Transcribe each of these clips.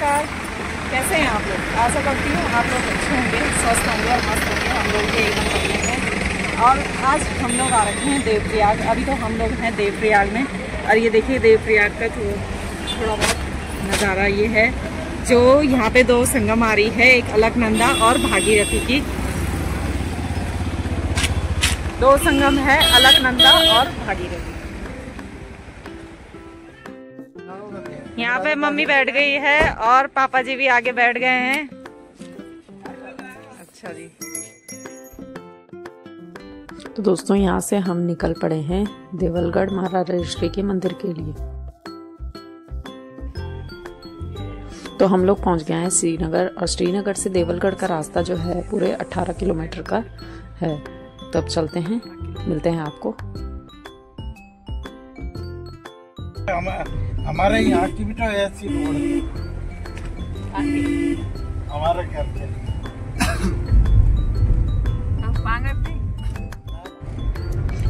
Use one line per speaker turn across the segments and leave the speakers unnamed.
नमस्कार, कैसे हैं आप लोग। आशा करती हूँ आप लोग अच्छे होंगे, स्वस्थ होंगे और मस्त होंगे। हम लोग भी एकदम बढ़िया हैं। और आज हम लोग आ रखे हैं देवप्रयाग। अभी तो हम लोग हैं देवप्रयाग में। और ये देखिए देवप्रयाग का थोड़ा बहुत नज़ारा ये है, जो यहाँ पे दो संगम आ रही है, एक अलकनंदा और भागीरथी की। दो संगम है, अलकनंदा और भागीरथी। यहाँ पे मम्मी बैठ गई है और पापा जी भी आगे बैठ गए हैं। अच्छा जी।
तो दोस्तों यहाँ से हम निकल पड़े हैं देवलगढ़ महाराज ऋषि के मंदिर के लिए। तो हम लोग पहुँच गए हैं श्रीनगर, और श्रीनगर से देवलगढ़ का रास्ता जो है पूरे 18 किलोमीटर का है। तब चलते हैं, मिलते हैं आपको।
हमारे यहाँ की भी तो ऐसी रोड हमारे घर के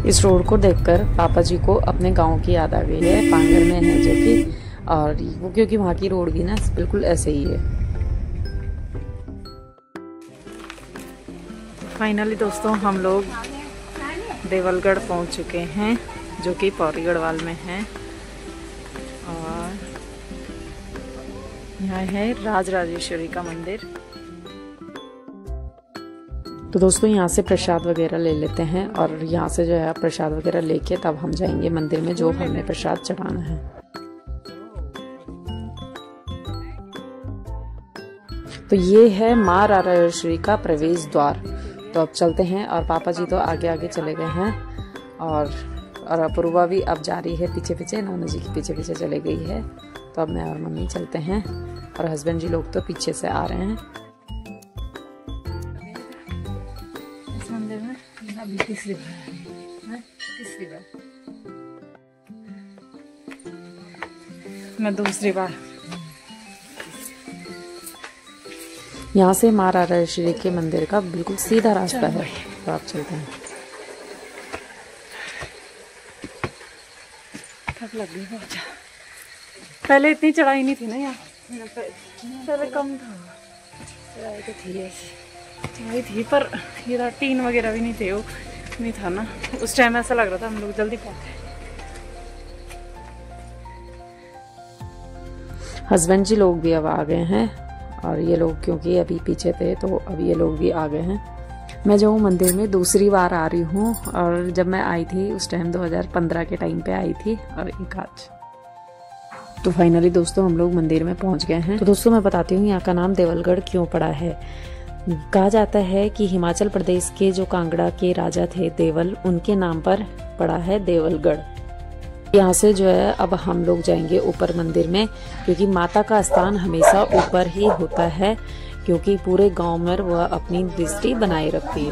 इस रोड को देखकर पापा जी को अपने गांव की याद आ गई है। पांगर में है जो कि, और वो क्योंकि वहाँ की रोड भी ना बिल्कुल ऐसे ही है।
फाइनली दोस्तों हम लोग देवलगढ़ पहुँच चुके हैं, जो कि पौड़ी गढ़वाल में है। और यहाँ है राजराजेश्वरी का मंदिर।
तो दोस्तों यहाँ से प्रसाद वगैरह ले लेते हैं, और यहाँ से जो है प्रसाद वगैरह लेके तब हम जाएंगे मंदिर में, जो हमने प्रसाद चढ़ाना है। तो ये है माँ राजराजेश्वरी का प्रवेश द्वार। तो अब चलते हैं, और पापा जी तो आगे आगे चले गए हैं, और अपूर्वा भी अब जा रही है पीछे पीछे, नाना जी के पीछे पीछे चले गई है। तो अब मैं और मम्मी चलते हैं, और हस्बैंड जी लोग तो पीछे से आ रहे हैं।
इस मंदिर में अभी तीसरी बार मैं दूसरी बार।
यहाँ से माँ राजराजेश्वरी के मंदिर का बिल्कुल सीधा रास्ता है। तो आप चलते हैं।
थक लग गई बहुत। पहले इतनी चढ़ाई नहीं थी ना यहाँ, पहले कम था। चढ़ाई तो थी, चढ़ाई थी, पर ये था टीन वगैरह भी नहीं थे, वो नहीं था ना उस टाइम। ऐसा लग रहा था हम लोग जल्दी पहुँचे।
हस्बैंड जी लोग भी अब आ गए हैं, और ये लोग क्योंकि अभी पीछे थे तो अब ये लोग भी आ गए हैं। मैं जो मंदिर में दूसरी बार आ रही हूँ, और जब मैं आई थी उस टाइम 2015 के टाइम पे आई थी, और एक आज। तो फाइनली दोस्तों हम लोग मंदिर में पहुँच गए हैं। तो दोस्तों मैं बताती हूँ यहाँ का नाम देवलगढ़ क्यों पड़ा है। कहा जाता है कि हिमाचल प्रदेश के जो कांगड़ा के राजा थे देवल, उनके नाम पर पड़ा है देवलगढ़। यहाँ से जो है अब हम लोग जाएंगे ऊपर मंदिर में, क्योंकि माता का स्थान हमेशा ऊपर ही होता है, क्योंकि पूरे गांव में वह अपनी दृष्टि बनाए रखती है।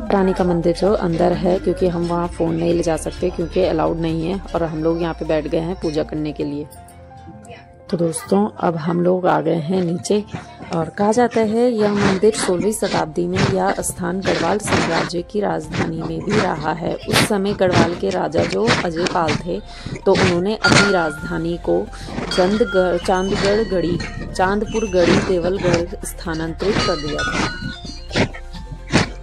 रानी का मंदिर जो अंदर है, क्योंकि हम वहाँ फोन नहीं ले जा सकते, क्योंकि अलाउड नहीं है, और हम लोग यहाँ पे बैठ गए हैं पूजा करने के लिए। तो दोस्तों अब हम लोग आ गए हैं नीचे, और कहा जाता है यह मंदिर 16वीं शताब्दी में यह स्थान गढ़वाल साम्राज्य की राजधानी में भी रहा है। उस समय गढ़वाल के राजा जो अजयपाल थे, तो उन्होंने अपनी राजधानी को चांदपुर गढ़ी देवलगढ़ स्थानांतरित कर दिया था।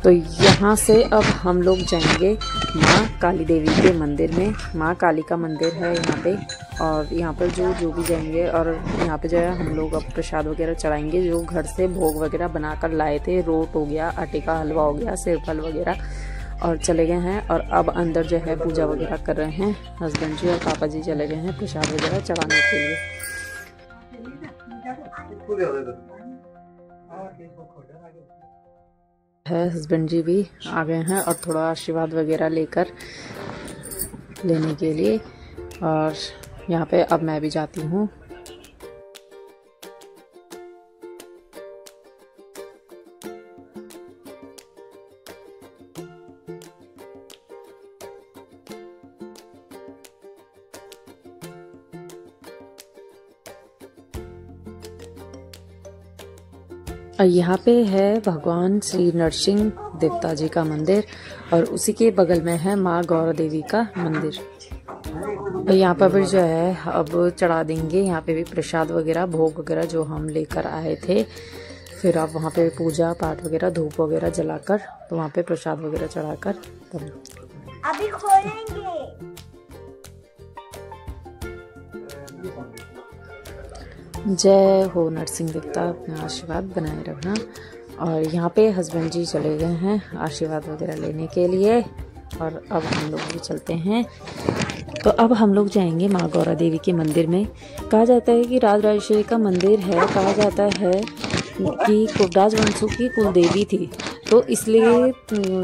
तो यहाँ से अब हम लोग जाएंगे माँ काली देवी के मंदिर में। माँ काली का मंदिर है यहाँ पे, और यहाँ पर जो भी जाएंगे, और यहाँ पे जो है हम लोग अब प्रसाद वगैरह चढ़ाएंगे, जो घर से भोग वगैरह बनाकर लाए थे। रोट हो गया, आटे का हलवा हो गया, सेब फल वगैरह, और चले गए हैं। और अब अंदर जो है पूजा वगैरह कर रहे हैं। हस्बैंड जी और पापा जी चले गए हैं प्रसाद वगैरह चढ़ाने के लिए। हस्बैंड जी भी आ गए हैं, और थोड़ा आशीर्वाद वगैरह लेने के लिए। और यहाँ पे अब मैं भी जाती हूँ। और यहाँ पे है भगवान श्री नरसिंह देवता जी का मंदिर, और उसी के बगल में है माँ गौरा देवी का मंदिर। यहाँ पर भी जो है अब चढ़ा देंगे, यहाँ पे भी प्रसाद वगैरह भोग वगैरह जो हम लेकर आए थे। फिर आप वहाँ पे पूजा पाठ वगैरह धूप वगैरह जलाकर तो वहाँ पे प्रसाद वगैरह चढ़ाकर तब
अभी खोलेंगे।
जय हो नरसिंह देवता, अपना आशीर्वाद बनाए रखना। और यहाँ पे हस्बैंड जी चले गए हैं आशीर्वाद वगैरह लेने के लिए और अब हम लोग भी चलते हैं। तो अब हम लोग जाएंगे माँ गौरा देवी के मंदिर में। कहा जाता है कि राजराजेश्वरी का मंदिर है, कहा जाता है कि राजवंशों की कुल देवी थी, तो इसलिए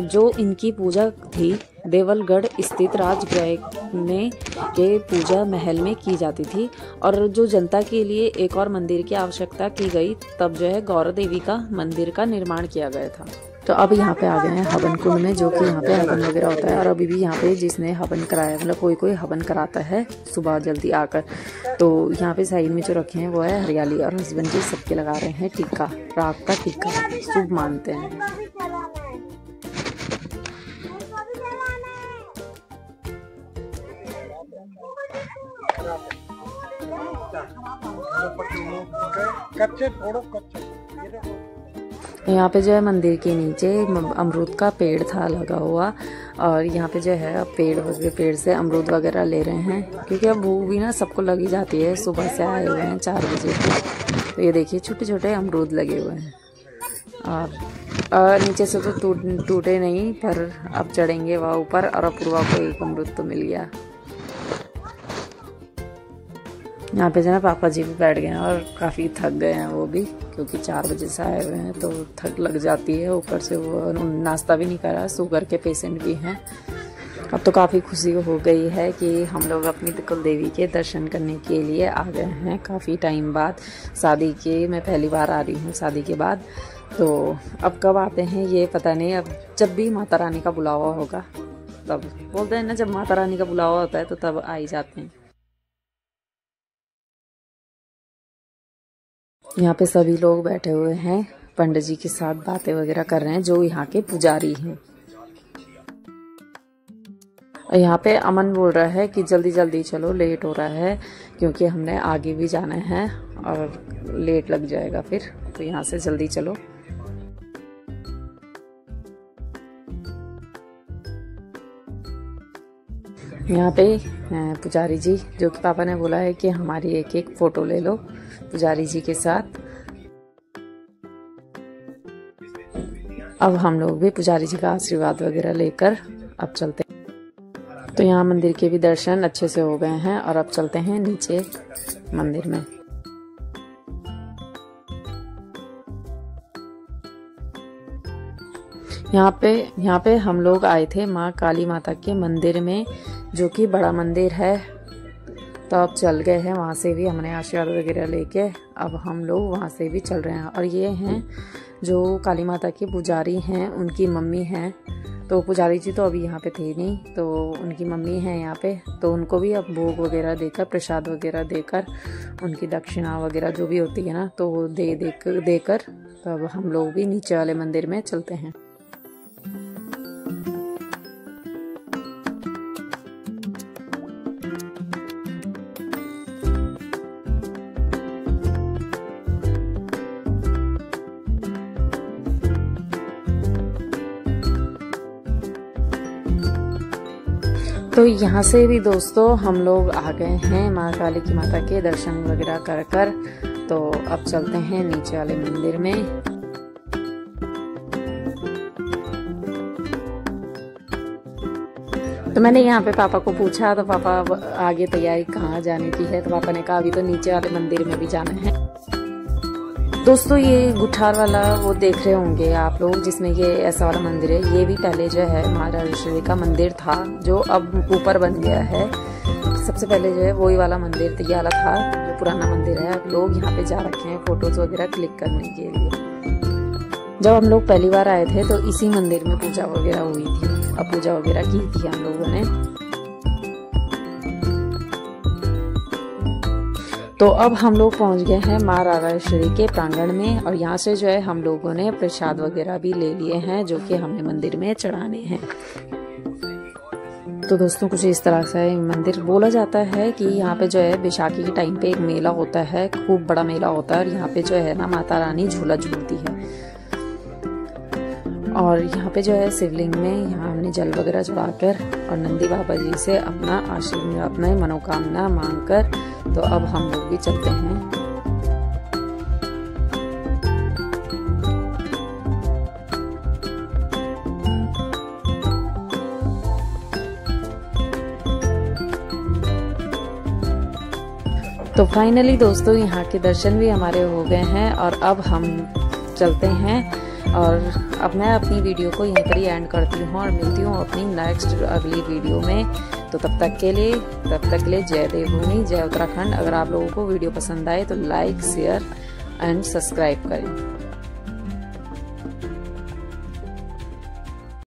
जो इनकी पूजा थी देवलगढ़ स्थित राजगृह में के पूजा महल में की जाती थी। और जो जनता के लिए एक और मंदिर की आवश्यकता की गई, तब जो है गौरा देवी का मंदिर का निर्माण किया गया था। तो अब यहाँ पे आ गए हैं हवन कुंड में, जो कि यहाँ पे हवन वगैरह होता है। और अभी भी यहाँ पे जिसने हवन कराया, मतलब कोई कोई हवन कराता है सुबह जल्दी आकर। तो यहाँ पे साइड में जो रखे हैं वो है हरियाली, और हस्बैंड जी सबके लगा रहे हैं टीका, राख का टीका, शुभ मानते हैं।
कच्चे फोड़ो, कच्चे।
यहाँ पे जो है मंदिर के नीचे अमरूद का पेड़ था लगा हुआ, और यहाँ पे जो है अब पेड़ से अमरूद वगैरह ले रहे हैं, क्योंकि अब भूख भी ना सबको लगी जाती है। सुबह से आए हुए हैं 4 बजे के, तो ये देखिए छोटे छोटे अमरूद लगे हुए हैं। और नीचे से तो टूटे नहीं, पर अब चढ़ेंगे वहाँ ऊपर। और अपूर्वा को एक अमरूद तो मिल गया। यहाँ पे जो है पापा जी भी बैठ गए हैं और काफ़ी थक गए हैं वो भी, क्योंकि 4 बजे से आए हुए हैं तो थक लग जाती है। ऊपर से वो नाश्ता भी नहीं करा, शुगर के पेशेंट भी हैं। अब तो काफ़ी खुशी हो गई है कि हम लोग अपनी कुल देवी के दर्शन करने के लिए आ गए हैं काफ़ी टाइम बाद। शादी के मैं पहली बार आ रही हूँ शादी के बाद, तो अब कब आते हैं ये पता नहीं। अब जब भी माता रानी का बुलावा होगा तब, बोलते हैं ना जब माता रानी का बुलावा होता है तो तब आ ही जाते हैं। यहाँ पे सभी लोग बैठे हुए हैं, पंडित जी के साथ बातें वगैरह कर रहे हैं, जो यहाँ के पुजारी हैं। यहाँ पे अमन बोल रहा है कि जल्दी जल्दी चलो, लेट हो रहा है, क्योंकि हमने आगे भी जाना है और लेट लग जाएगा फिर, तो यहाँ से जल्दी चलो। यहाँ पे पुजारी जी, जो कि पापा ने बोला है कि हमारी एक एक फोटो ले लो पुजारी जी के साथ। अब हम लोग भी पुजारी जी का आशीर्वाद वगैरह लेकर अब चलते हैं। तो यहाँ मंदिर के भी दर्शन अच्छे से हो गए हैं और अब चलते हैं नीचे मंदिर में। यहाँ पे हम लोग आए थे माँ काली माता के मंदिर में, जो कि बड़ा मंदिर है। तो अब चल गए हैं वहाँ से भी, हमने आशीर्वाद वगैरह लेके अब हम लोग वहाँ से भी चल रहे हैं। और ये हैं जो काली माता के पुजारी हैं, उनकी मम्मी हैं। तो पुजारी जी तो अभी यहाँ पे थे नहीं, तो उनकी मम्मी हैं यहाँ पे, तो उनको भी अब भोग वगैरह देकर, प्रसाद वगैरह देकर, उनकी दक्षिणा वगैरह जो भी होती है ना, तो वो देकर तब हम लोग भी नीचे वाले मंदिर में चलते हैं। तो यहाँ से भी दोस्तों हम लोग आ गए हैं माँ काली की माता के दर्शन वगैरह कर। तो अब चलते हैं नीचे वाले मंदिर में। तो मैंने यहाँ पे पापा को पूछा, तो पापा आगे तैयारी कहाँ जाने की है, तो पापा ने कहा अभी तो नीचे वाले मंदिर में भी जाना है। दोस्तों ये गुठार वाला वो देख रहे होंगे आप लोग, जिसमें ये ऐसा वाला मंदिर है, ये भी पहले जो है महाराजेश्वरी का मंदिर था, जो अब ऊपर बन गया है। सबसे पहले जो है वही वाला मंदिर ये वाला था, जो पुराना मंदिर है। अब लोग यहाँ पे जा रखे हैं फोटोज वगैरह क्लिक करने के लिए। जब हम लोग पहली बार आए थे तो इसी मंदिर में पूजा वगैरह हुई थी, अब पूजा वगैरह की थी हम लोगों ने। तो अब हम लोग पहुंच गए हैं माँ राजेश्वरी के प्रांगण में, और यहाँ से जो है हम लोगों ने प्रसाद वगैरह भी ले लिए हैं, जो कि हमें मंदिर में चढ़ाने हैं। तो दोस्तों कुछ इस तरह से मंदिर बोला जाता है कि यहाँ पे जो है बैसाखी के टाइम पे एक मेला होता है, खूब बड़ा मेला होता है और यहाँ पे जो है ना माता रानी झूला झूलती है। और यहाँ पे जो है शिवलिंग में यहाँ हमने जल वगैरह चढ़ाकर और नंदी बाबा जी से अपना आशीर्वाद, अपना मनोकामना मांगकर तो अब हम लोग भी चलते हैं। तो फाइनली दोस्तों यहाँ के दर्शन भी हमारे हो गए हैं और अब हम चलते हैं। और अब मैं अपनी वीडियो को यहीं पर ही एंड करती हूँ और मिलती हूँ अपनी नेक्स्ट अगली वीडियो में। तो तब तक के लिए जय देवभूमि, जय उत्तराखंड। अगर आप लोगों को वीडियो पसंद आए तो लाइक, शेयर एंड सब्सक्राइब करें।